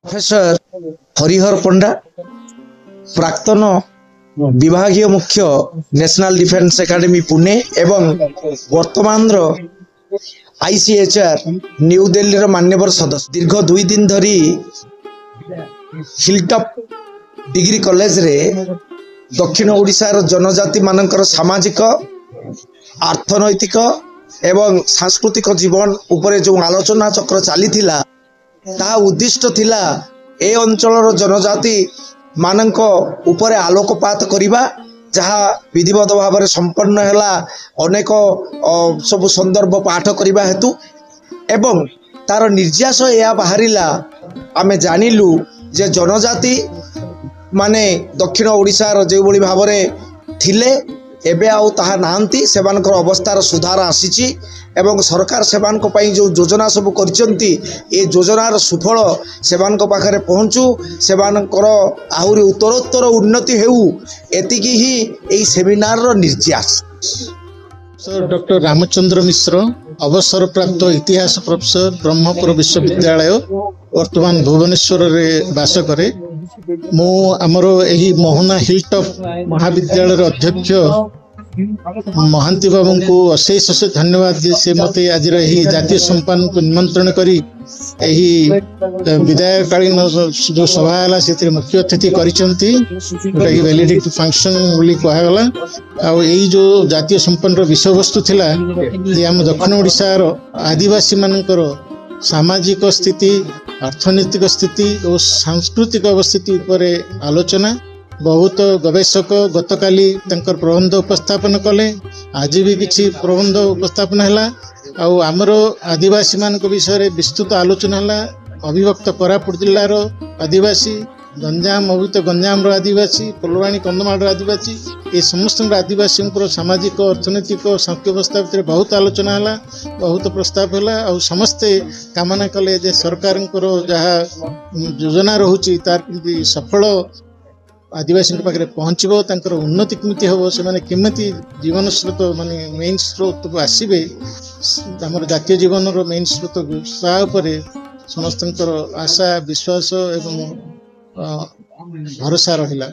Professor Harihar पंडा प्राक्तन विभागीय मुख्य national defence academy Pune एवं वर्तमान आईसीएचआर न्यू दिल्ली मान्यवर सदस्य दीर्घ 2 दिन धरी हिलटॉप डिग्री कॉलेज रे दक्षिण ओडिशार जनजाति मानकर सामाजिक अर्थनैतिक एवं सांस्कृतिक जीवन उपरे जो आलोचना चक्र चली ता उद्दिष्ट थिला ए अंचल जनजाति मानक उपरे आलोकपात करिबा जहा विधिवत भाव में संपन्न हैला अनेक सब संदर्भ पाठ करिबा हेतु एवं तार निर्यास या बाहरिला आमे जानिलु जे जनजाति माने दक्षिण ओडिशार जो भली भाव में थिले एबे आउ ताहा नांती सेवानकर अवस्थार सुधार आसीची एवं सरकार सेवानक पई जो योजना सब करचंती ए योजनार सुफल सेवानक पाखरे पहुंचू सेवानकर आहुरी उत्तरोत्तर उन्नति हेउ एतिकी ही एई सेमिनार रो निर्यास। सर डॉक्टर रामचंद्र मिश्र अवसर प्राप्त इतिहास प्रोफेसर ब्रह्मपुर विश्वविद्यालय वर्तमान भुवनेश्वर रे बास करे मु आमर एही मोहना हिलटॉप महाविद्यालय अध्यक्ष महांती बाबू को अशेष अशेष धन्यवाद जे से मते आज जातीय सम्मान को निमंत्रण करी एही विदायकालीन जो सभा है से मुख्य अतिथि करिसंती वैलिडिटी फंक्शन बोली कहगला आ एही जो जातीय सम्मान विषय वस्तु थिला जे हम दक्षिण ओडिशार आदिवासी मानकर सामाजिक स्थिति अर्थनैतिक स्थिति और सांस्कृतिक अवस्थिति उपरे आलोचना बहुत गवेषक गतकाली तंकर प्रबंध उपस्थापन कले आज भी किसी प्रबंध उपस्थापन है आमर आदिवासी मान विषय विस्तृत आलोचना है अभिभक्त कोरापुट जिलार आदिवासी गंजाम अभित गंजाम आदिवासी फुलवाणी कंधमाल आदिवासी ये समस्त आदिवासी सामाजिक अर्थनैतिक सांस्कृतिक अवस्था भितर बहुत आलोचना है बहुत प्रस्ताव है और समस्ते कामना कले जे सरकार जहाँ योजना रोचे तार सफल आदिवासी पाखे पहुँचब तर उन्नति केमी हम से केमी जीवन स्रोत माने मेन स्रोत को आसवे आम जातीय जीवन मेन स्रोत उत्साह समस्त आशा विश्वास एवं भरोसा रहा।